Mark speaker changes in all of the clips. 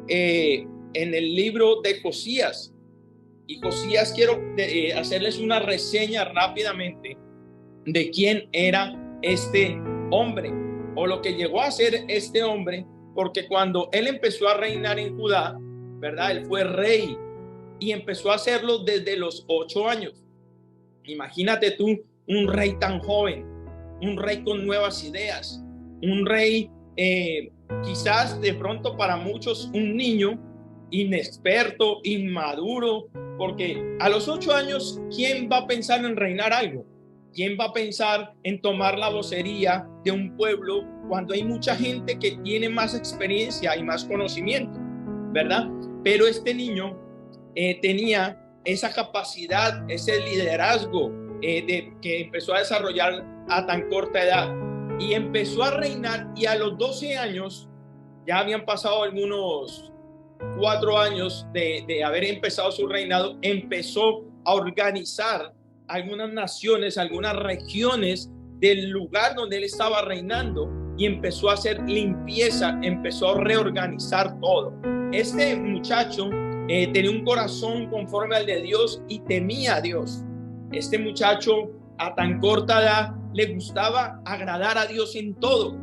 Speaker 1: en el libro de Josías. Y Josías, quiero hacerles una reseña rápidamente de quién era este hombre o lo que llegó a ser este hombre, porque cuando él empezó a reinar en Judá, ¿verdad? Él fue rey y empezó a hacerlo desde los 8 años. Imagínate tú, un rey tan joven, un rey con nuevas ideas, un rey quizás de pronto para muchos un niño inexperto, inmaduro, porque a los 8 años, ¿quién va a pensar en reinar algo? ¿Quién va a pensar en tomar la vocería de un pueblo cuando hay mucha gente que tiene más experiencia y más conocimiento, ¿verdad? Pero este niño tenía esa capacidad, ese liderazgo que empezó a desarrollar a tan corta edad y empezó a reinar, y a los 12 años, ya habían pasado algunos 4 años de haber empezado su reinado, empezó a organizar algunas naciones, algunas regiones del lugar donde él estaba reinando, y empezó a hacer limpieza, empezó a reorganizar todo. Este muchacho tenía un corazón conforme al de Dios y temía a Dios. Este muchacho a tan corta edad le gustaba agradar a Dios en todo,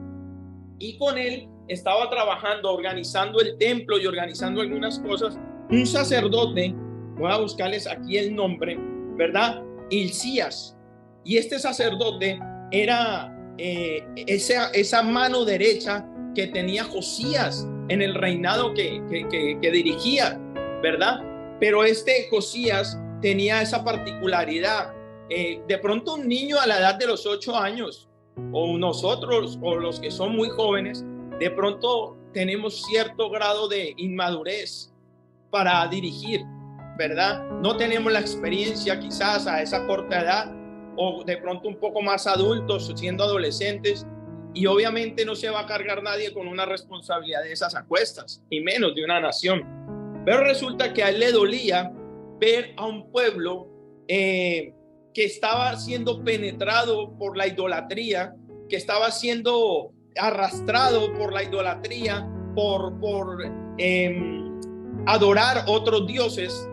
Speaker 1: y con él estaba trabajando, organizando el templo y organizando algunas cosas, un sacerdote, voy a buscarles aquí el nombre, ¿verdad? Hilcías. Y este sacerdote era esa mano derecha que tenía Josías en el reinado que dirigía, ¿verdad? Pero este Josías tenía esa particularidad. De pronto un niño a la edad de los 8 años, o nosotros, o los que son muy jóvenes, de pronto tenemos cierto grado de inmadurez para dirigir, ¿verdad? No tenemos la experiencia quizás a esa corta edad, o de pronto un poco más adultos, siendo adolescentes, y obviamente no se va a cargar nadie con una responsabilidad de esas a cuestas, y menos de una nación. Pero resulta que a él le dolía ver a un pueblo que estaba siendo penetrado por la idolatría, que estaba siendo arrastrado por la idolatría, por adorar otros dioses,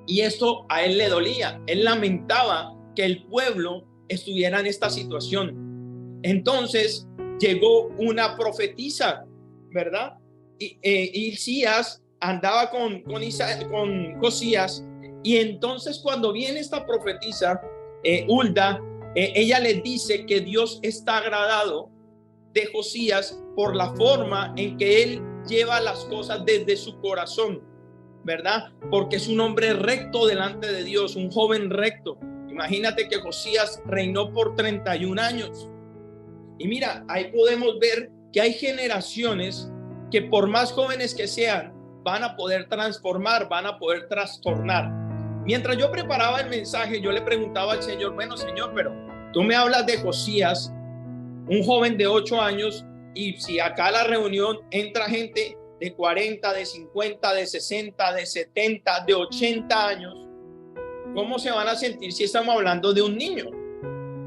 Speaker 1: y esto a él le dolía. Él lamentaba que el pueblo estuviera en esta situación. Entonces llegó una profetisa, ¿verdad? Y Hilcías andaba con Josías, y entonces cuando viene esta profetisa, Hulda, ella le dice que Dios está agradado de Josías por la forma en que él lleva las cosas desde su corazón, ¿verdad? Porque es un hombre recto delante de Dios, un joven recto. Imagínate que Josías reinó por 31 años. Y mira, ahí podemos ver que hay generaciones que por más jóvenes que sean, van a poder transformar, van a poder trastornar. Mientras yo preparaba el mensaje, yo le preguntaba al Señor, bueno, Señor, pero tú me hablas de Josías, un joven de 8 años, y si acá a la reunión entra gente de 40, de 50, de 60, de 70, de 80 años, ¿cómo se van a sentir si estamos hablando de un niño?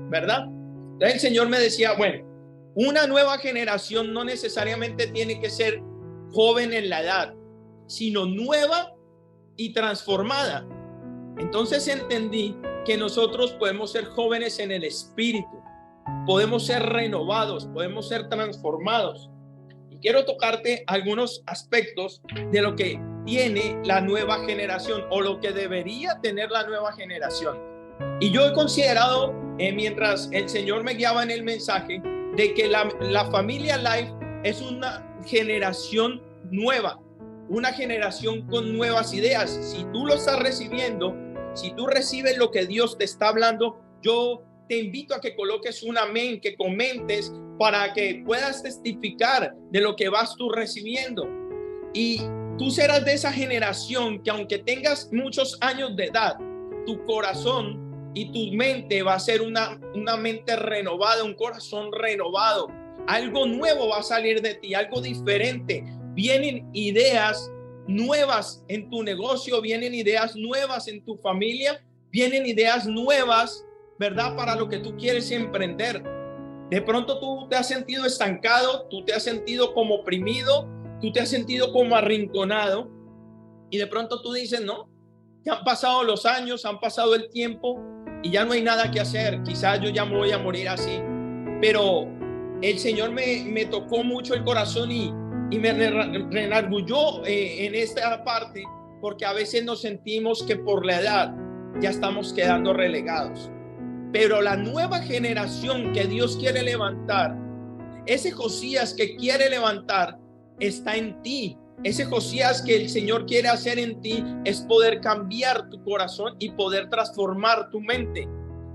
Speaker 1: ¿Verdad? Entonces el Señor me decía, bueno, una nueva generación no necesariamente tiene que ser joven en la edad, sino nueva y transformada. Entonces entendí que nosotros podemos ser jóvenes en el espíritu, podemos ser renovados, podemos ser transformados. Y quiero tocarte algunos aspectos de lo que tiene la nueva generación, o lo que debería tener la nueva generación. Y yo he considerado, mientras el Señor me guiaba en el mensaje, de que la familia Life es una generación nueva, una generación con nuevas ideas. Si tú lo estás recibiendo, si tú recibes lo que Dios te está hablando, yo te invito a que coloques un amén, que comentes, para que puedas testificar de lo que vas tú recibiendo. Y tú serás de esa generación que, aunque tengas muchos años de edad, tu corazón y tu mente va a ser una mente renovada, un corazón renovado. Algo nuevo va a salir de ti, algo diferente. Vienen ideas nuevas en tu negocio, vienen ideas nuevas en tu familia, vienen ideas nuevas, ¿verdad? Para lo que tú quieres emprender. De pronto tú te has sentido estancado, tú te has sentido como oprimido, tú te has sentido como arrinconado y de pronto tú dices, no, que han pasado los años, han pasado el tiempo y ya no hay nada que hacer. Quizás yo ya me voy a morir así. Pero el Señor me tocó mucho el corazón y me reenargulló en esta parte, porque a veces nos sentimos que por la edad ya estamos quedando relegados. Pero la nueva generación que Dios quiere levantar, ese Josías que quiere levantar, está en ti. Ese Josías que el Señor quiere hacer en ti es poder cambiar tu corazón y poder transformar tu mente.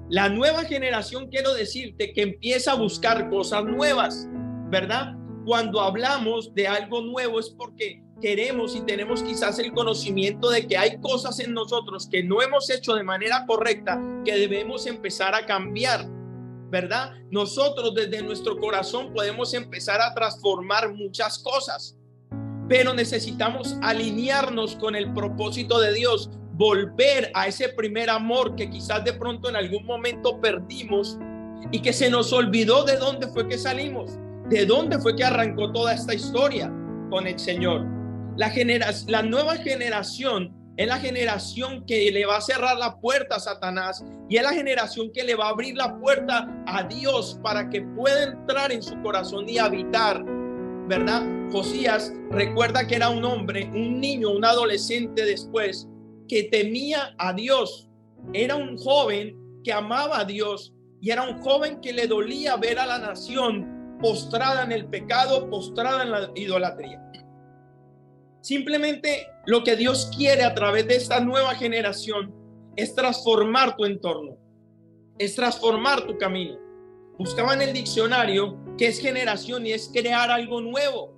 Speaker 1: La nueva generación, quiero decirte, que empieza a buscar cosas nuevas, ¿verdad? Cuando hablamos de algo nuevo es porque queremos y tenemos quizás el conocimiento de que hay cosas en nosotros que no hemos hecho de manera correcta, que debemos empezar a cambiar, ¿verdad? Nosotros desde nuestro corazón podemos empezar a transformar muchas cosas, pero necesitamos alinearnos con el propósito de Dios, volver a ese primer amor que quizás de pronto en algún momento perdimos y que se nos olvidó de dónde fue que salimos, de dónde fue que arrancó toda esta historia con el Señor. La nueva generación es la generación que le va a cerrar la puerta a Satanás y es la generación que le va a abrir la puerta a Dios para que pueda entrar en su corazón y habitar, ¿verdad? Josías, recuerda que era un hombre, un niño, un adolescente después, que temía a Dios. Era un joven que amaba a Dios y era un joven que le dolía ver a la nación postrada en el pecado, postrada en la idolatría. Simplemente lo que Dios quiere a través de esta nueva generación es transformar tu entorno, es transformar tu camino. Buscaba en el diccionario qué es generación y es crear algo nuevo.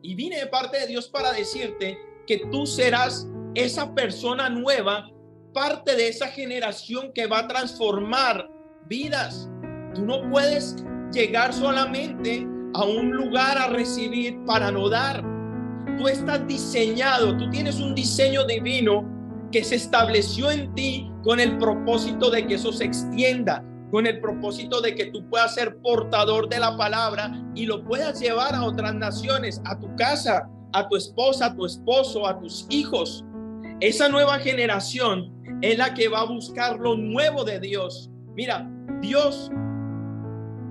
Speaker 1: Y vine de parte de Dios para decirte que tú serás esa persona nueva, parte de esa generación que va a transformar vidas. Tú no puedes llegar solamente a un lugar a recibir para no dar. Tú estás diseñado, tú tienes un diseño divino que se estableció en ti con el propósito de que eso se extienda, con el propósito de que tú puedas ser portador de la palabra y lo puedas llevar a otras naciones, a tu casa, a tu esposa, a tu esposo, a tus hijos. Esa nueva generación es la que va a buscar lo nuevo de Dios. Mira, Dios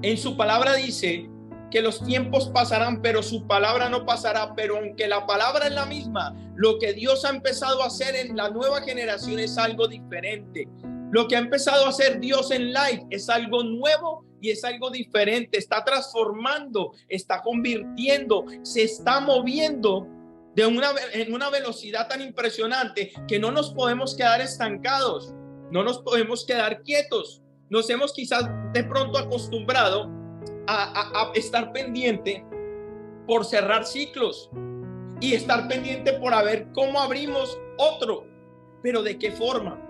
Speaker 1: en su palabra dice que los tiempos pasarán, pero su palabra no pasará. Pero aunque la palabra es la misma, lo que Dios ha empezado a hacer en la nueva generación es algo diferente. Lo que ha empezado a hacer Dios en Life es algo nuevo y es algo diferente. Está transformando, está convirtiendo, se está moviendo en una velocidad tan impresionante que no nos podemos quedar estancados, no nos podemos quedar quietos. Nos hemos quizás de pronto acostumbrado a estar pendiente por cerrar ciclos y estar pendiente por a ver cómo abrimos otro, pero de qué forma,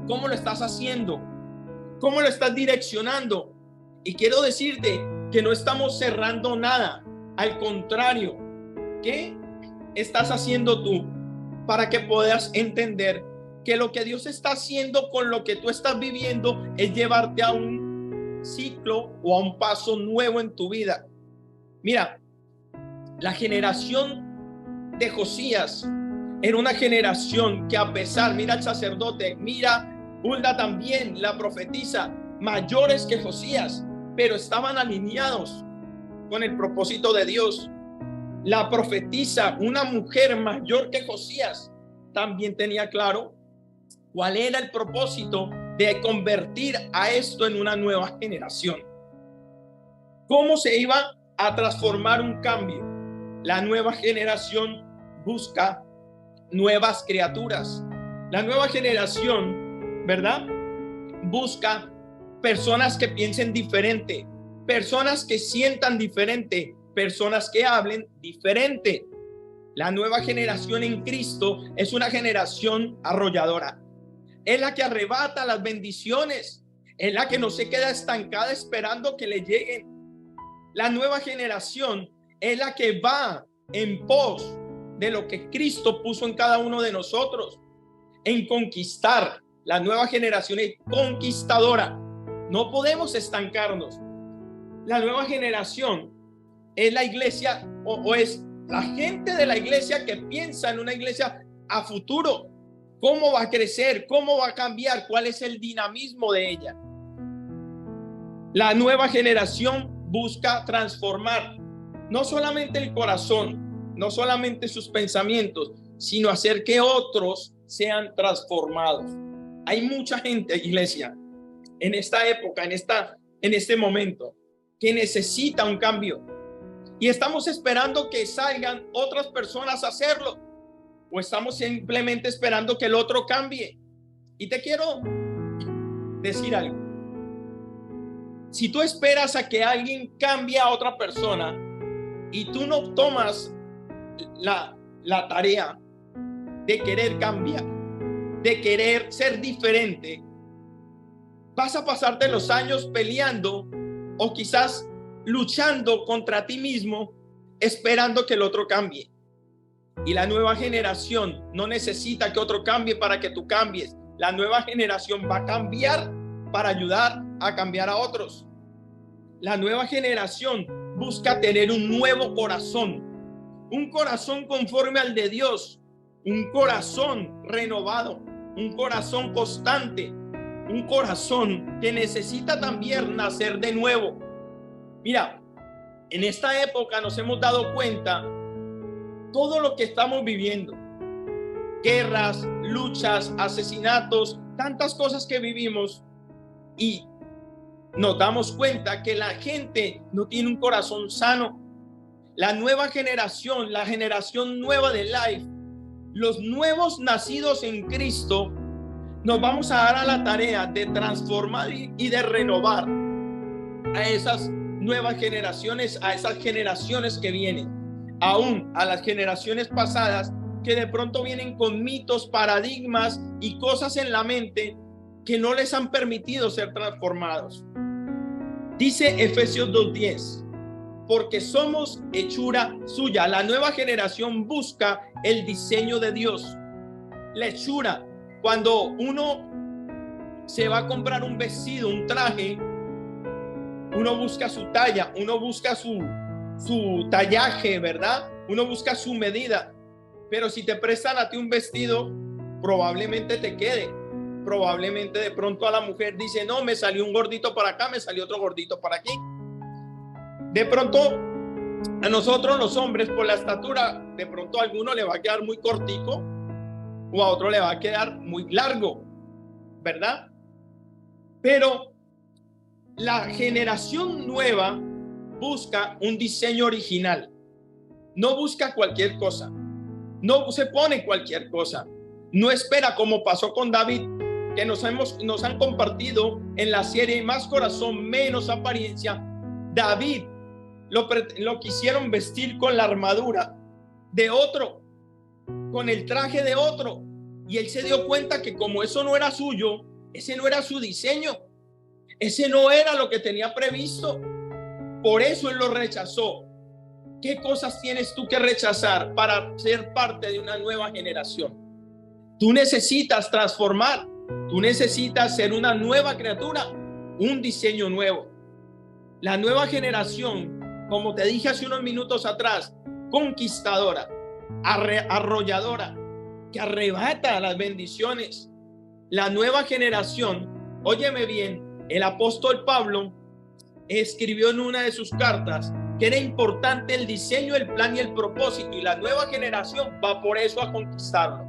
Speaker 1: cómo lo estás haciendo, cómo lo estás direccionando. Y quiero decirte que no estamos cerrando nada, al contrario. ¿Qué estás haciendo tú para que puedas entender que lo que Dios está haciendo con lo que tú estás viviendo es llevarte a un ciclo o a un paso nuevo en tu vida? Mira, la generación de Josías era una generación que, a pesar, mira el sacerdote, mira Hulda también, la profetisa, mayores que Josías, pero estaban alineados con el propósito de Dios. La profetisa, una mujer mayor que Josías, también tenía claro cuál era el propósito de convertir a esto en una nueva generación. ¿Cómo se iba a transformar un cambio? La nueva generación busca nuevas criaturas. La nueva generación, ¿verdad?, busca personas que piensen diferente, personas que sientan diferente, personas que hablen diferente. La nueva generación en Cristo es una generación arrolladora. Es la que arrebata las bendiciones, es la que no se queda estancada esperando que le lleguen. La nueva generación es la que va en pos de lo que Cristo puso en cada uno de nosotros, en conquistar. La nueva generación es conquistadora. No podemos estancarnos. La nueva generación es la iglesia o es La gente de la iglesia que piensa en una iglesia a futuro, cómo va a crecer, cómo va a cambiar, cuál es el dinamismo de ella. La nueva generación busca transformar no solamente el corazón, no solamente sus pensamientos, sino hacer que otros sean transformados. Hay mucha gente, iglesia, en esta época, en este momento, que necesita un cambio. Y estamos esperando que salgan otras personas a hacerlo. O estamos simplemente esperando que el otro cambie. Y te quiero decir algo. Si tú esperas a que alguien cambie a otra persona y tú no tomas la tarea de querer cambiar, de querer ser diferente, vas a pasarte los años peleando o quizás luchando contra ti mismo, esperando que el otro cambie. Y la nueva generación no necesita que otro cambie para que tú cambies. La nueva generación va a cambiar para ayudar a cambiar a otros. La nueva generación busca tener un nuevo corazón, un corazón conforme al de Dios, un corazón renovado, un corazón constante, un corazón que necesita también nacer de nuevo. Mira, en esta época nos hemos dado cuenta todo lo que estamos viviendo, guerras, luchas, asesinatos, tantas cosas que vivimos, y nos damos cuenta que la gente no tiene un corazón sano. La nueva generación, la generación nueva de Life, los nuevos nacidos en Cristo, nos vamos a dar a la tarea de transformar y de renovar a esas nuevas generaciones, a esas generaciones que vienen, aún a las generaciones pasadas que de pronto vienen con mitos, paradigmas y cosas en la mente que no les han permitido ser transformados. Dice Efesios 2:10, porque somos hechura suya. La nueva generación busca el diseño de Dios. La hechura, cuando uno se va a comprar un vestido, un traje, uno busca su talla, uno busca su tallaje, ¿verdad? Uno busca su medida. Pero si te prestan a ti un vestido, probablemente te quede. Probablemente de pronto a la mujer dice, no, me salió un gordito para acá, me salió otro gordito para aquí. De pronto a nosotros los hombres, por la estatura, de pronto a alguno le va a quedar muy cortico o a otro le va a quedar muy largo, ¿verdad? Pero la generación nueva busca un diseño original. No busca cualquier cosa. No se pone cualquier cosa. No espera, como pasó con David, que nos han compartido en la serie Más Corazón, Menos Apariencia. David lo quisieron vestir con la armadura de otro, con el traje de otro, y él se dio cuenta que como eso no era suyo, ese no era su diseño, ese no era lo que tenía previsto. Por eso él lo rechazó. ¿Qué cosas tienes tú que rechazar para ser parte de una nueva generación? Tú necesitas transformar, tú necesitas ser una nueva criatura, un diseño nuevo. La nueva generación, como te dije hace unos minutos atrás, conquistadora, arrolladora, que arrebata las bendiciones. La nueva generación, óyeme bien, el apóstol Pablo escribió en una de sus cartas que era importante el diseño, el plan y el propósito, y la nueva generación va por eso a conquistarlo.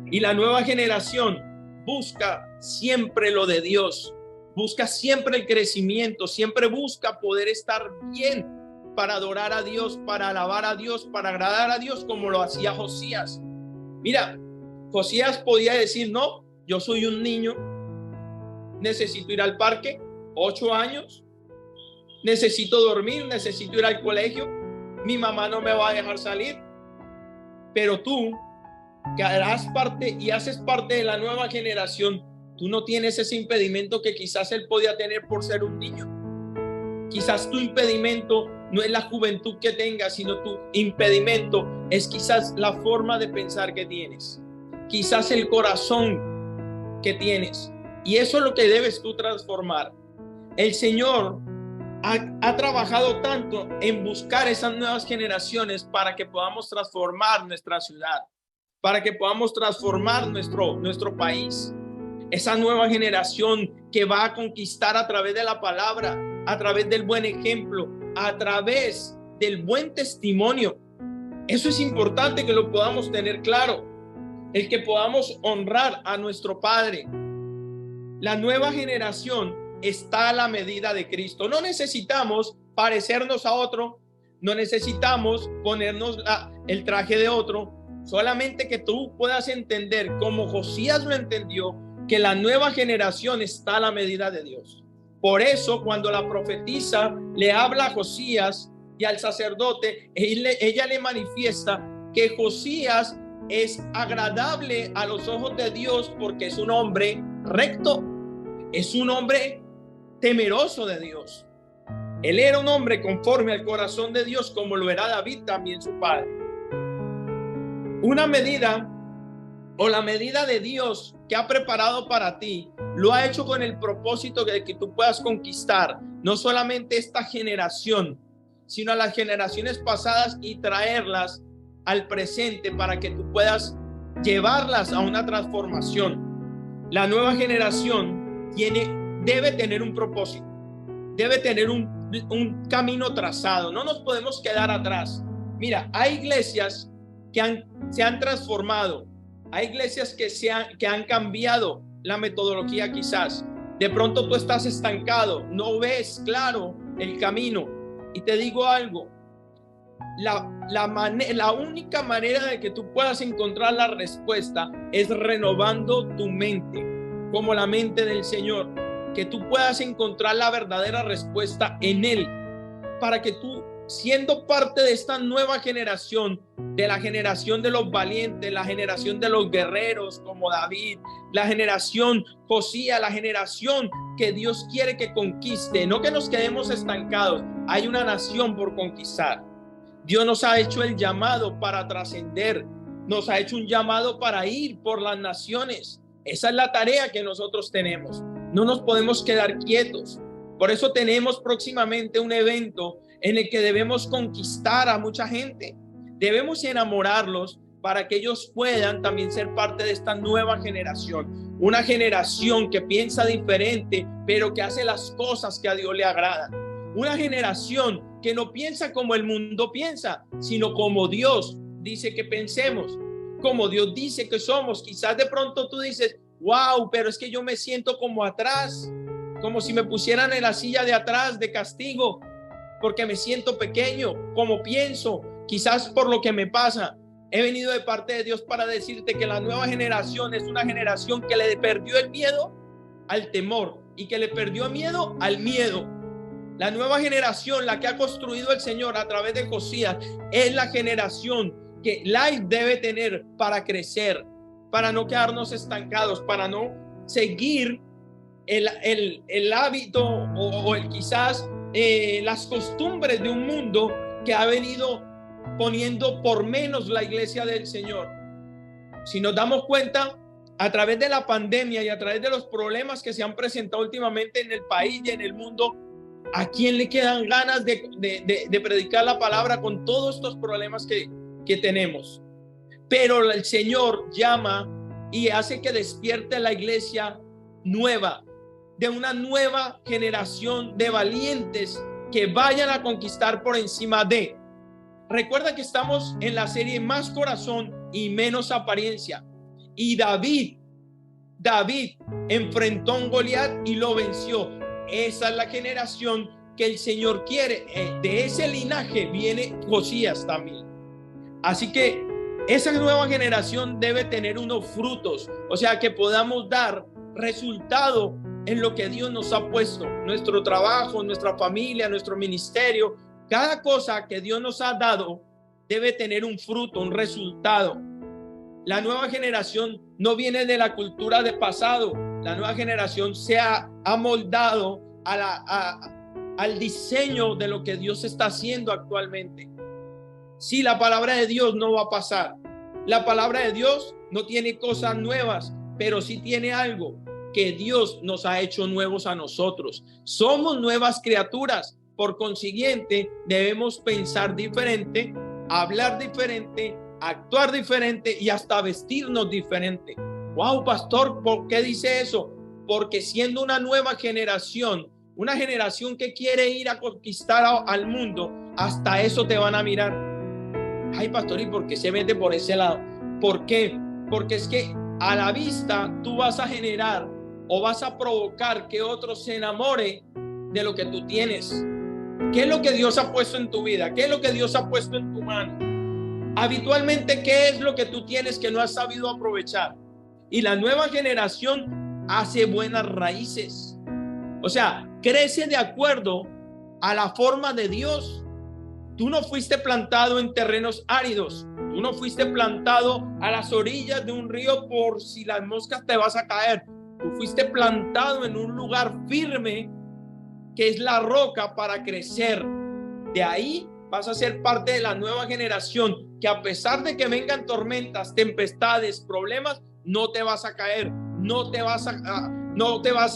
Speaker 1: Y la nueva generación busca siempre lo de Dios, busca siempre el crecimiento, siempre busca poder estar bien para adorar a Dios, para alabar a Dios, para agradar a Dios, como lo hacía Josías. Mira, Josías podía decir, no, yo soy un niño, necesito ir al parque, 8 años, necesito dormir, necesito ir al colegio, mi mamá no me va a dejar salir. Pero tú, que harás parte y haces parte de la nueva generación, tú no tienes ese impedimento que quizás él podía tener por ser un niño. Quizás tu impedimento no es la juventud que tengas, sino tu impedimento es quizás la forma de pensar que tienes, quizás el corazón que tienes, y eso es lo que debes tú transformar. El Señor ha trabajado tanto en buscar esas nuevas generaciones para que podamos transformar nuestra ciudad, para que podamos transformar nuestro país. Esa nueva generación que va a conquistar a través de la palabra, a través del buen ejemplo, a través del buen testimonio. Eso es importante que lo podamos tener claro, el que podamos honrar a nuestro Padre. La nueva generación está a la medida de Cristo. No necesitamos parecernos a otro, no necesitamos ponernos el traje de otro, solamente que tú puedas entender, como Josías lo entendió, que la nueva generación está a la medida de Dios. Por eso, cuando la profetisa le habla a Josías y al sacerdote, ella le manifiesta que Josías es agradable a los ojos de Dios porque es un hombre recto, es un hombre temeroso de Dios. Él era un hombre conforme al corazón de Dios, como lo era David también su padre. Una medida o la medida de Dios que ha preparado para ti, lo ha hecho con el propósito de que tú puedas conquistar no solamente esta generación, sino a las generaciones pasadas y traerlas al presente para que tú puedas llevarlas a una transformación. La nueva generación debe tener un propósito, debe tener un camino trazado. No nos podemos quedar atrás. Mira, hay iglesias que se han transformado, hay iglesias que han cambiado la metodología quizás. De pronto tú estás estancado, no ves claro el camino. Y te digo algo, la única manera de que tú puedas encontrar la respuesta es renovando tu mente, como la mente del Señor, que tú puedas encontrar la verdadera respuesta en Él, para que tú, siendo parte de esta nueva generación, de la generación de los valientes, la generación de los guerreros como David, la generación Josías, la generación que Dios quiere que conquiste, no que nos quedemos estancados. Hay una nación por conquistar. Dios nos ha hecho el llamado para trascender, nos ha hecho un llamado para ir por las naciones. Esa es la tarea que nosotros tenemos. No nos podemos quedar quietos. Por eso tenemos próximamente un evento en el que debemos conquistar a mucha gente. Debemos enamorarlos para que ellos puedan también ser parte de esta nueva generación. Una generación que piensa diferente, pero que hace las cosas que a Dios le agradan. Una generación que no piensa como el mundo piensa, sino como Dios dice que pensemos, como Dios dice que somos. Quizás de pronto tú dices, wow, pero es que yo me siento como atrás, como si me pusieran en la silla de atrás de castigo, porque me siento pequeño, como pienso, quizás por lo que me pasa. He venido de parte de Dios para decirte que la nueva generación es una generación que le perdió el miedo al temor y que le perdió miedo al miedo. La nueva generación, la que ha construido el Señor a través de Josías, es la generación que Life debe tener para crecer, para no quedarnos estancados, para no seguir el hábito o quizás las costumbres de un mundo que ha venido poniendo por menos la iglesia del Señor. Si nos damos cuenta, a través de la pandemia y a través de los problemas que se han presentado últimamente en el país y en el mundo, ¿a quién le quedan ganas de predicar la palabra con todos estos problemas que tenemos? Pero el Señor llama y hace que despierte la iglesia nueva, de una nueva generación de valientes que vayan a conquistar por encima de. Recuerda que estamos en la serie Más Corazón y Menos Apariencia. Y David enfrentó a un Goliat y lo venció. Esa es la generación que el Señor quiere. De ese linaje viene Josías también. Así que esa nueva generación debe tener unos frutos, o sea, que podamos dar resultado en lo que Dios nos ha puesto, nuestro trabajo, nuestra familia, nuestro ministerio. Cada cosa que Dios nos ha dado debe tener un fruto, un resultado. La nueva generación no viene de la cultura del pasado. La nueva generación se ha amoldado al diseño de lo que Dios está haciendo actualmente. Sí, la palabra de Dios no va a pasar. La palabra de Dios no tiene cosas nuevas, pero sí tiene algo que Dios nos ha hecho nuevos a nosotros. Somos nuevas criaturas. Por consiguiente, debemos pensar diferente, hablar diferente, actuar diferente y hasta vestirnos diferente. Wow, pastor, ¿por qué dice eso? Porque siendo una nueva generación, una generación que quiere ir a conquistar al mundo, hasta eso te van a mirar. Ay, pastor, ¿y por qué se mete por ese lado? ¿Por qué? Porque es que a la vista tú vas a generar o vas a provocar que otros se enamore de lo que tú tienes. ¿Qué es lo que Dios ha puesto en tu vida? ¿Qué es lo que Dios ha puesto en tu mano? Habitualmente, ¿qué es lo que tú tienes que no has sabido aprovechar? Y la nueva generación hace buenas raíces. O sea, crece de acuerdo a la forma de Dios. Tú no fuiste plantado en terrenos áridos. Tú no fuiste plantado a las orillas de un río por si las moscas te vas a caer. Tú fuiste plantado en un lugar firme que es la roca para crecer. De ahí vas a ser parte de la nueva generación que, a pesar de que vengan tormentas, tempestades, problemas, no te vas a caer, no te vas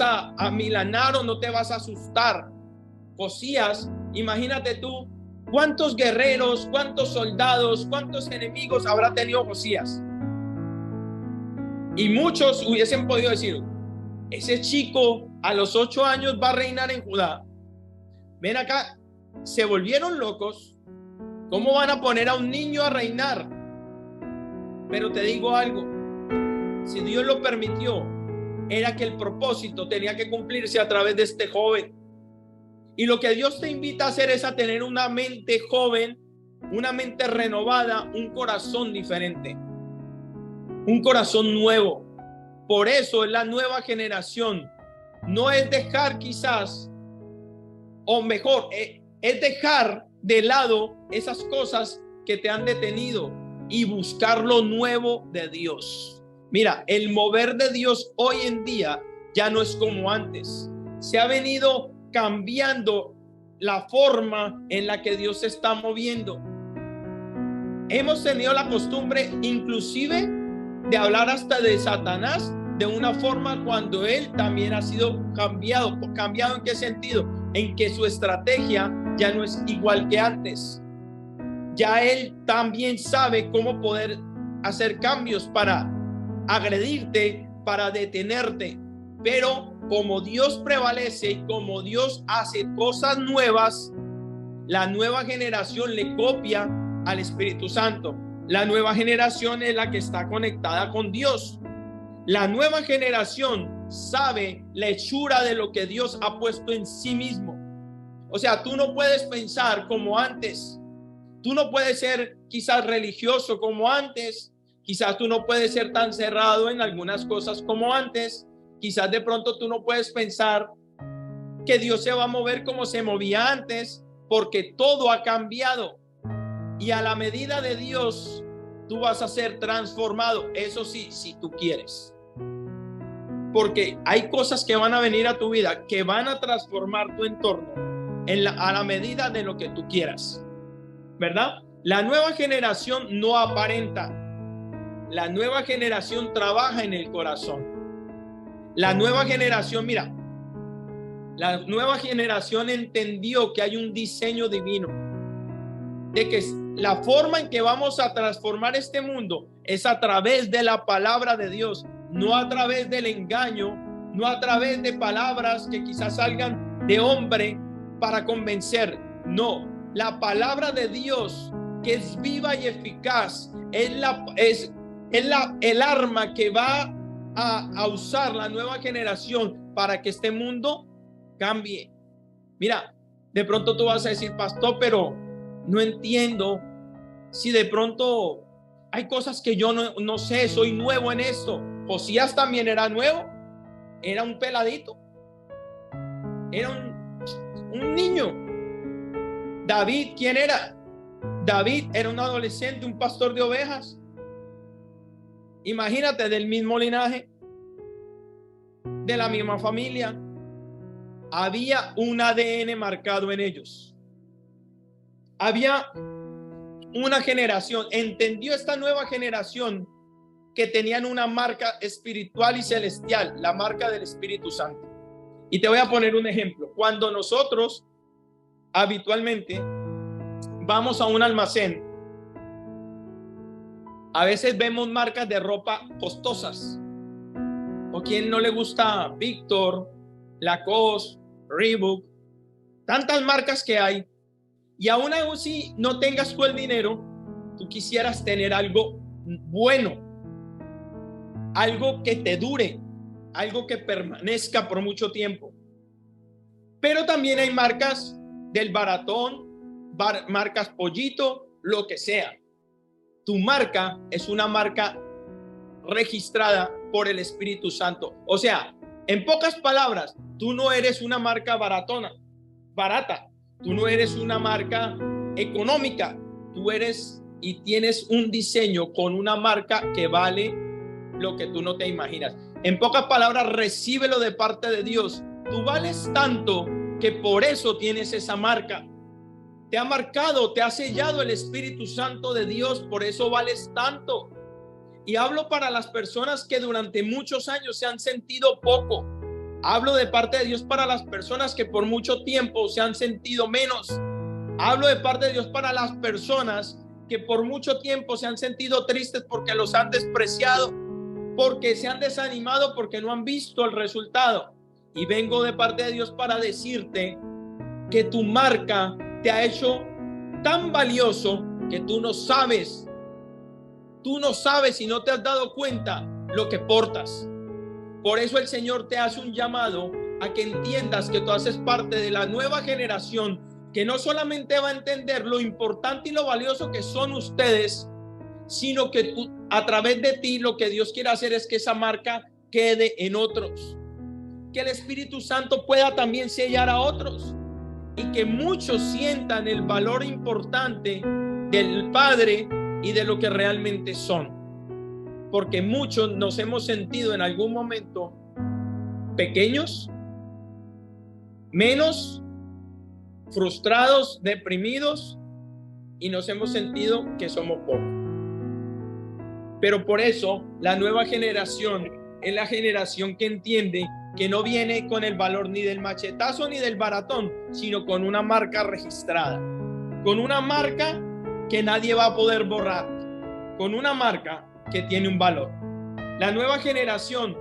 Speaker 1: a amilanar o no te vas a asustar. Josías, imagínate tú, cuántos guerreros, cuántos soldados, cuántos enemigos habrá tenido Josías. Y muchos hubiesen podido decir, ese chico a los 8 años va a reinar en Judá. Ven acá, se volvieron locos. ¿Cómo van a poner a un niño a reinar? Pero te digo algo, si Dios lo permitió, era que el propósito tenía que cumplirse a través de este joven. Y lo que Dios te invita a hacer es a tener una mente joven, una mente renovada, un corazón diferente, un corazón nuevo. Por eso es la nueva generación. No es dejar quizás, o mejor, es dejar de lado esas cosas que te han detenido y buscar lo nuevo de Dios. Mira, el mover de Dios hoy en día ya no es como antes. Se ha venido cambiando la forma en la que Dios se está moviendo. Hemos tenido la costumbre inclusive de hablar hasta de Satanás de una forma cuando él también ha sido cambiado. ¿Cambiado en qué sentido? En que su estrategia ya no es igual que antes. Ya él también sabe cómo poder hacer cambios para agredirte, para detenerte. Pero como Dios prevalece y como Dios hace cosas nuevas, la nueva generación le copia al Espíritu Santo. La nueva generación es la que está conectada con Dios. La nueva generación sabe la hechura de lo que Dios ha puesto en sí mismo. O sea, tú no puedes pensar como antes. Tú no puedes ser quizás religioso como antes. Quizás tú no puedes ser tan cerrado en algunas cosas como antes. Quizás de pronto tú no puedes pensar que Dios se va a mover como se movía antes, porque todo ha cambiado. Y a la medida de Dios, tú vas a ser transformado. Eso sí, si tú quieres. Porque hay cosas que van a venir a tu vida que van a transformar tu entorno a la medida de lo que tú quieras, ¿verdad? La nueva generación no aparenta. La nueva generación trabaja en el corazón. La nueva generación, mira, la nueva generación entendió que hay un diseño divino, de que la forma en que vamos a transformar este mundo es a través de la palabra de Dios, no a través del engaño, no a través de palabras que quizás salgan de hombre para convencer. No, la palabra de Dios, que es viva y eficaz, es el arma que va a usar la nueva generación para que este mundo cambie. Mira, de pronto tú vas a decir, pastor, pero no entiendo si de pronto hay cosas que yo no sé, soy nuevo en esto. Josías también era nuevo, era un peladito, era un niño. David, ¿quién era? David era un adolescente, un pastor de ovejas. Imagínate, del mismo linaje, de la misma familia. Había un ADN marcado en ellos. Había una generación, entendió esta nueva generación que tenían una marca espiritual y celestial, la marca del Espíritu Santo. Y te voy a poner un ejemplo. Cuando nosotros habitualmente vamos a un almacén, a veces vemos marcas de ropa costosas. ¿O quién no le gusta Victor, Lacoste, Reebok? Tantas marcas que hay. Y aún así no tengas tú el dinero, tú quisieras tener algo bueno, algo que te dure, algo que permanezca por mucho tiempo. Pero también hay marcas del baratón, marcas Pollito, lo que sea. Tu marca es una marca registrada por el Espíritu Santo. O sea, en pocas palabras, tú no eres una marca barata. Tú no eres una marca económica. Tú eres y tienes un diseño con una marca que vale lo que tú no te imaginas. En pocas palabras, recíbelo de parte de Dios. Tú vales tanto que por eso tienes esa marca. Te ha marcado, te ha sellado el Espíritu Santo de Dios, por eso vales tanto. Y hablo para las personas que durante muchos años se han sentido poco. Hablo de parte de Dios para las personas que por mucho tiempo se han sentido menos. Hablo de parte de Dios para las personas que por mucho tiempo se han sentido tristes porque los han despreciado, porque se han desanimado, porque no han visto el resultado. Y vengo de parte de Dios para decirte que tu marca te ha hecho tan valioso que tú no sabes y no te has dado cuenta lo que portas. Por eso el Señor te hace un llamado a que entiendas que tú haces parte de la nueva generación que no solamente va a entender lo importante y lo valioso que son ustedes, sino que tú, a través de ti, lo que Dios quiere hacer es que esa marca quede en otros, que el Espíritu Santo pueda también sellar a otros y que muchos sientan el valor importante del Padre y de lo que realmente son, porque muchos nos hemos sentido en algún momento pequeños, menos, frustrados, deprimidos, y nos hemos sentido que somos pocos. Pero por eso la nueva generación es la generación que entiende que no viene con el valor ni del machetazo ni del baratón, sino con una marca registrada, con una marca que nadie va a poder borrar, con una marca que tiene un valor. La nueva generación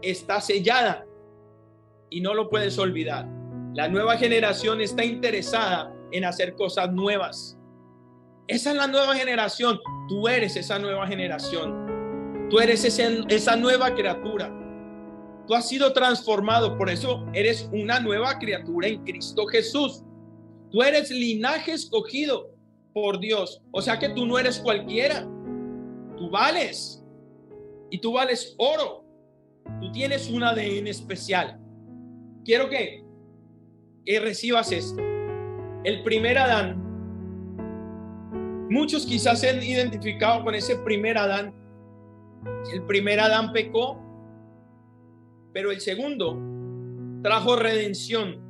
Speaker 1: está sellada y no lo puedes olvidar. La nueva generación está interesada en hacer cosas nuevas. Esa es la nueva generación. Tú eres esa nueva generación. Tú eres esa nueva criatura. Tú has sido transformado, por eso eres una nueva criatura en Cristo Jesús. Tú eres linaje escogido por Dios. O sea que tú no eres cualquiera. Tú vales. Y tú vales oro. Tú tienes un ADN especial. Quiero que recibas esto. El primer Adán. Muchos quizás se han identificado con ese primer Adán. El primer Adán pecó, pero el segundo trajo redención,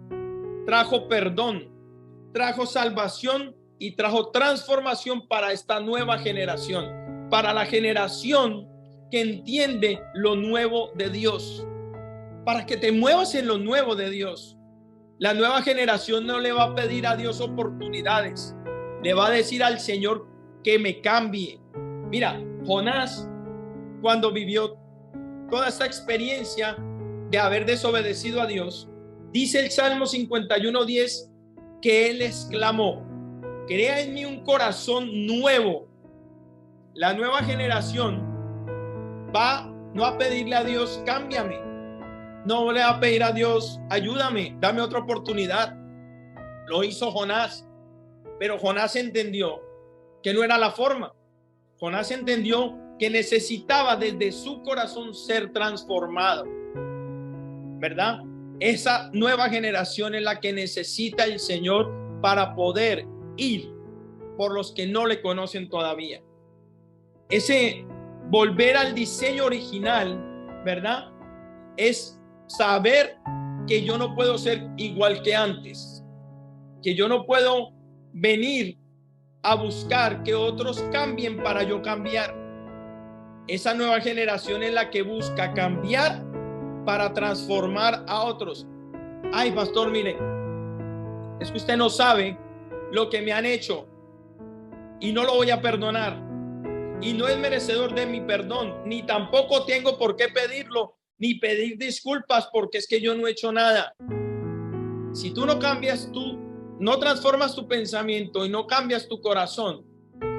Speaker 1: trajo perdón, trajo salvación y trajo transformación para esta nueva generación, para la generación que entiende lo nuevo de Dios, para que te muevas en lo nuevo de Dios. La nueva generación no le va a pedir a Dios oportunidades, le va a decir al Señor que me cambie. Mira, Jonás, cuando vivió toda esta experiencia de haber desobedecido a Dios, dice el Salmo 51:10 que él exclamó: crea en mí un corazón nuevo. La nueva generación va no a pedirle a Dios cámbiame, no le va a pedir a Dios ayúdame, dame otra oportunidad. Lo hizo Jonás, pero Jonás entendió que no era la forma. Jonás entendió que necesitaba desde su corazón ser transformado, ¿verdad? Esa nueva generación es la que necesita el Señor para poder ir por los que no le conocen todavía. Ese volver al diseño original, ¿verdad? Es saber que yo no puedo ser igual que antes, que yo no puedo venir a buscar que otros cambien para yo cambiar. Esa nueva generación es la que busca cambiar para transformar a otros. Ay, pastor, mire, es que usted no sabe lo que me han hecho y no lo voy a perdonar. Y no es merecedor de mi perdón, ni tampoco tengo por qué pedirlo, ni pedir disculpas, porque es que yo no he hecho nada. Si tú no cambias, tú no transformas tu pensamiento y no cambias tu corazón,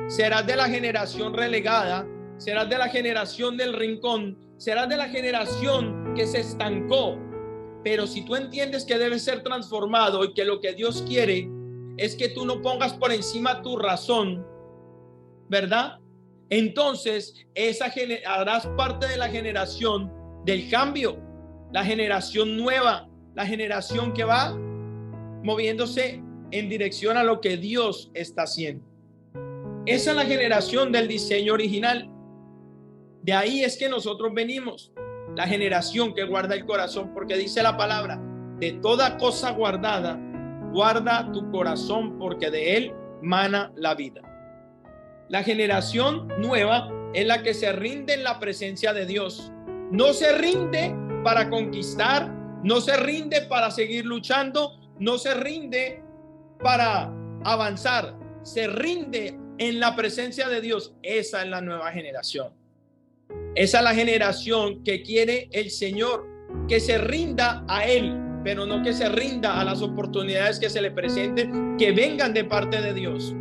Speaker 1: serás de la generación relegada, serás de la generación del rincón, serás de la generación que se estancó. Pero si tú entiendes que debes ser transformado y que lo que Dios quiere es que tú no pongas por encima tu razón, ¿verdad? Entonces harás parte de la generación del cambio, la generación nueva, la generación que va moviéndose en dirección a lo que Dios está haciendo. Esa es la generación del diseño original. De ahí es que nosotros venimos, la generación que guarda el corazón, porque dice la palabra, de toda cosa guardada, guarda tu corazón, porque de él mana la vida. La generación nueva es la que se rinde en la presencia de Dios. No se rinde para conquistar, no se rinde para seguir luchando, no se rinde para avanzar, se rinde en la presencia de Dios. Esa es la nueva generación. Esa es la generación que quiere el Señor, que se rinda a Él, pero no que se rinda a las oportunidades que se le presenten, que vengan de parte de Dios.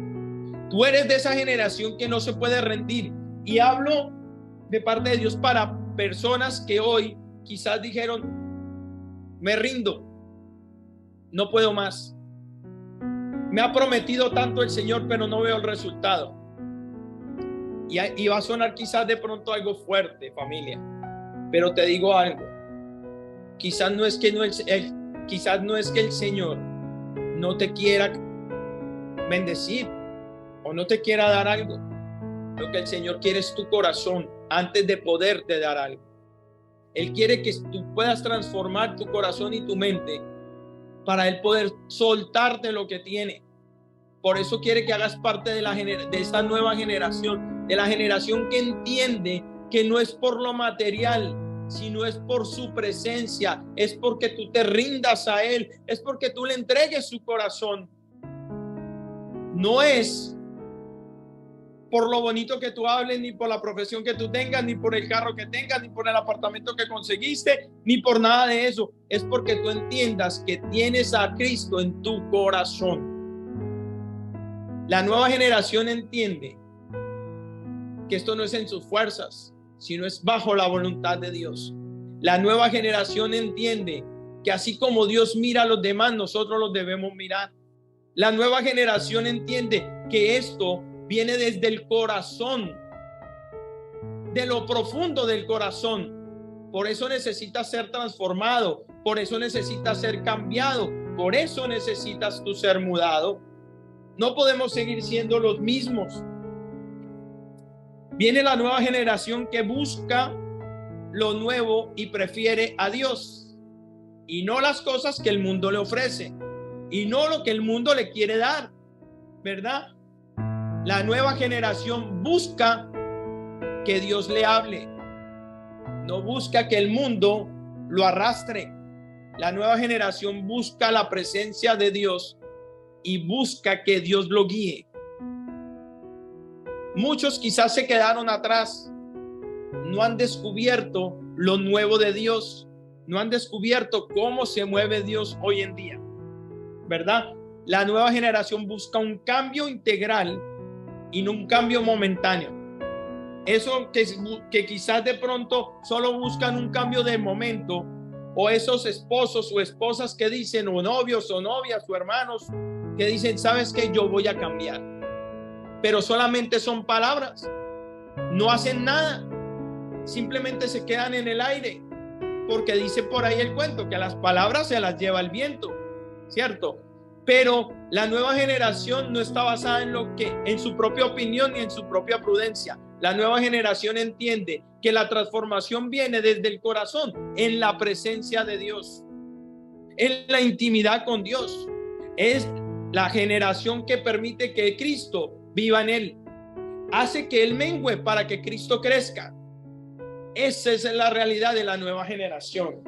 Speaker 1: Tú eres de esa generación que no se puede rendir. Y hablo de parte de Dios para personas que hoy quizás dijeron, me rindo, no puedo más. Me ha prometido tanto el Señor, pero no veo el resultado. Y va a sonar quizás de pronto algo fuerte, familia. Pero te digo algo. Quizás no es que el Señor no te quiera bendecir o no te quiera dar algo. Lo que el Señor quiere es tu corazón antes de poderte dar algo. Él quiere que tú puedas transformar tu corazón y tu mente para Él poder soltarte lo que tiene. Por eso quiere que hagas parte de esta nueva generación, de la generación que entiende que no es por lo material, sino es por su presencia, es porque tú te rindas a Él, es porque tú le entregues su corazón. No es por lo bonito que tú hables, ni por la profesión que tú tengas, ni por el carro que tengas, ni por el apartamento que conseguiste, ni por nada de eso. Es porque tú entiendas que tienes a Cristo en tu corazón. La nueva generación entiende que esto no es en sus fuerzas, sino es bajo la voluntad de Dios. La nueva generación entiende que así como Dios mira a los demás, nosotros los debemos mirar. La nueva generación entiende que esto viene desde el corazón, de lo profundo del corazón. Por eso necesitas ser transformado, por eso necesitas ser cambiado, por eso necesitas tú ser mudado. No podemos seguir siendo los mismos. Viene la nueva generación que busca lo nuevo y prefiere a Dios y no las cosas que el mundo le ofrece y no lo que el mundo le quiere dar, ¿verdad? La nueva generación busca que Dios le hable, no busca que el mundo lo arrastre. La nueva generación busca la presencia de Dios y busca que Dios lo guíe. Muchos quizás se quedaron atrás, no han descubierto lo nuevo de Dios, no han descubierto cómo se mueve Dios hoy en día, ¿verdad? La nueva generación busca un cambio integral y no un cambio momentáneo. Eso que quizás de pronto solo buscan un cambio de momento, o esos esposos o esposas que dicen, o novios o novias o hermanos que dicen, ¿sabes qué? Yo voy a cambiar. Pero solamente son palabras, no hacen nada, simplemente se quedan en el aire, porque dice por ahí el cuento que las palabras se las lleva el viento, ¿cierto? Pero la nueva generación no está basada en su propia opinión ni en su propia prudencia. La nueva generación entiende que la transformación viene desde el corazón, en la presencia de Dios, en la intimidad con Dios. Es la generación que permite que Cristo viva en él, hace que él mengüe para que Cristo crezca. Esa es la realidad de la nueva generación.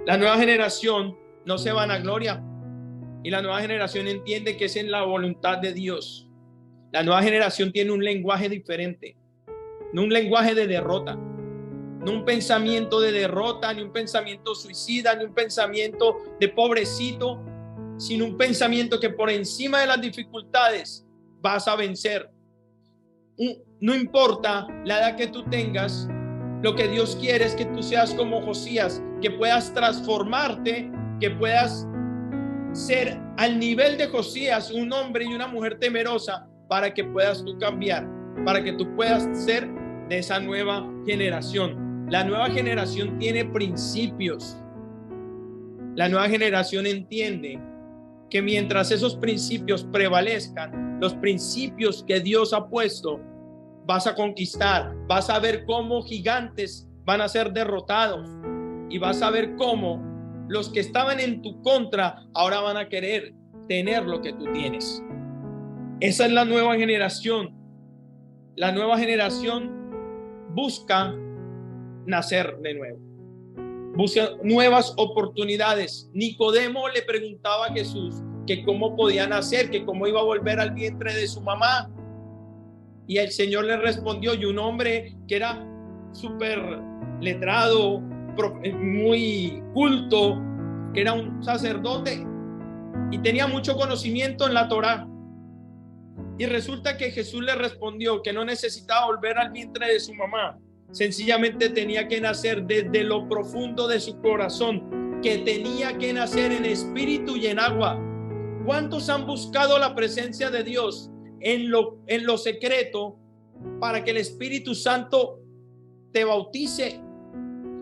Speaker 1: La nueva generación no se vanagloria, Y la nueva generación entiende que es en la voluntad de Dios. La nueva generación tiene un lenguaje diferente, no un lenguaje de derrota, no un pensamiento de derrota, ni un pensamiento suicida, ni un pensamiento de pobrecito, sino un pensamiento que por encima de las dificultades vas a vencer. No importa la edad que tú tengas, lo que Dios quiere es que tú seas como Josías, que puedas transformarte, que puedas ser al nivel de Josías, un hombre y una mujer temerosa, para que puedas tú cambiar, para que tú puedas ser de esa nueva generación. La nueva generación tiene principios. La nueva generación entiende que mientras esos principios prevalezcan, los principios que Dios ha puesto, vas a conquistar, vas a ver cómo gigantes van a ser derrotados y vas a ver cómo los que estaban en tu contra ahora van a querer tener lo que tú tienes. Esa es la nueva generación. La nueva generación busca nacer de nuevo, busca nuevas oportunidades. Nicodemo le preguntaba a Jesús que cómo podía nacer, que cómo iba a volver al vientre de su mamá. Y el Señor le respondió, y un hombre que era súper letrado, muy culto, que era un sacerdote y tenía mucho conocimiento en la Torá. Y resulta que Jesús le respondió que no necesitaba volver al vientre de su mamá, sencillamente tenía que nacer desde lo profundo de su corazón, que tenía que nacer en espíritu y en agua. ¿Cuántos han buscado la presencia de Dios en lo secreto para que el Espíritu Santo te bautice?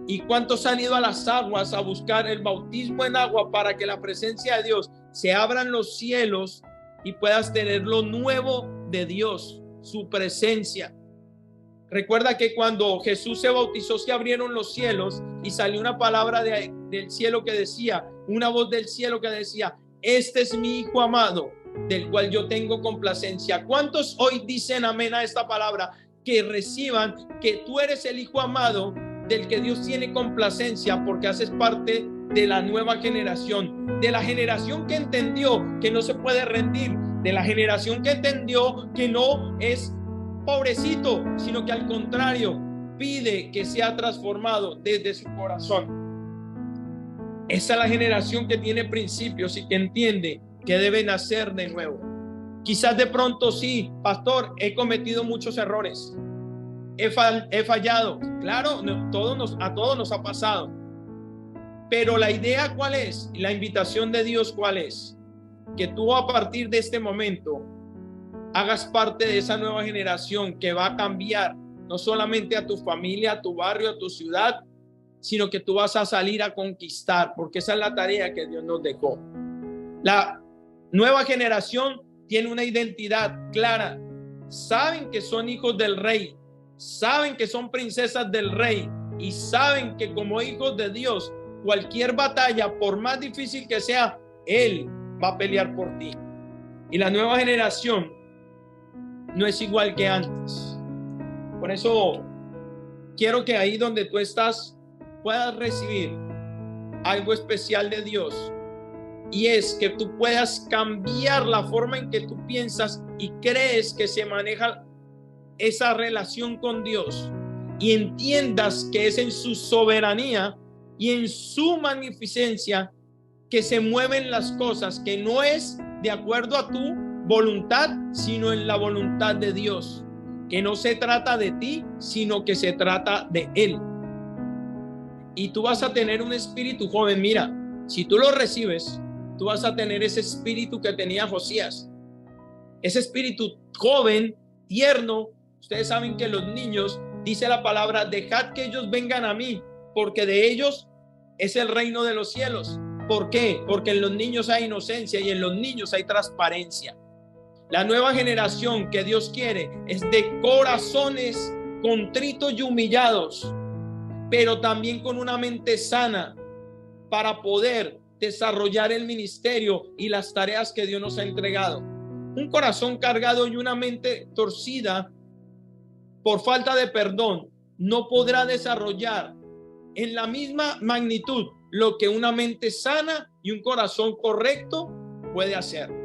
Speaker 1: ¿Y cuántos han ido a las aguas a buscar el bautismo en agua para que la presencia de Dios se abran los cielos y puedas tener lo nuevo de Dios, su presencia? Recuerda que cuando Jesús se bautizó se abrieron los cielos y salió una palabra del cielo que decía, una voz del cielo que decía, este es mi Hijo amado, del cual yo tengo complacencia. ¿Cuántos hoy dicen amén a esta palabra? Que reciban que tú eres el Hijo amado del que Dios tiene complacencia porque haces parte de la nueva generación, de la generación que entendió que no se puede rendir, de la generación que entendió que no es pobrecito, sino que al contrario pide que sea transformado desde su corazón. Esa es la generación que tiene principios y que entiende que debe nacer de nuevo. Quizás de pronto sí, pastor, he cometido muchos errores, he fallado, claro, a todos nos ha pasado, pero la idea ¿cuál es? La invitación de Dios ¿cuál es? Que tú a partir de este momento hagas parte de esa nueva generación que va a cambiar no solamente a tu familia, a tu barrio, a tu ciudad, sino que tú vas a salir a conquistar, porque esa es la tarea que Dios nos dejó. La nueva generación tiene una identidad clara, saben que son hijos del rey, saben que son princesas del rey y saben que como hijos de Dios, cualquier batalla, por más difícil que sea, Él va a pelear por ti. Y la nueva generación no es igual que antes. Por eso quiero que ahí donde tú estás puedas recibir algo especial de Dios, y es que tú puedas cambiar la forma en que tú piensas y crees que se maneja esa relación con Dios, y entiendas que es en su soberanía y en su magnificencia que se mueven las cosas, que no es de acuerdo a tu voluntad, sino en la voluntad de Dios, que no se trata de ti, sino que se trata de Él. Y tú vas a tener un espíritu joven. Mira, si tú lo recibes, tú vas a tener ese espíritu que tenía Josías, ese espíritu joven, tierno. Ustedes saben que los niños, dice la palabra, dejad que ellos vengan a mí, porque de ellos es el reino de los cielos. ¿Por qué? Porque en los niños hay inocencia y en los niños hay transparencia. La nueva generación que Dios quiere es de corazones contritos y humillados, pero también con una mente sana para poder desarrollar el ministerio y las tareas que Dios nos ha entregado. Un corazón cargado y una mente torcida por falta de perdón no podrá desarrollar en la misma magnitud lo que una mente sana y un corazón correcto puede hacer.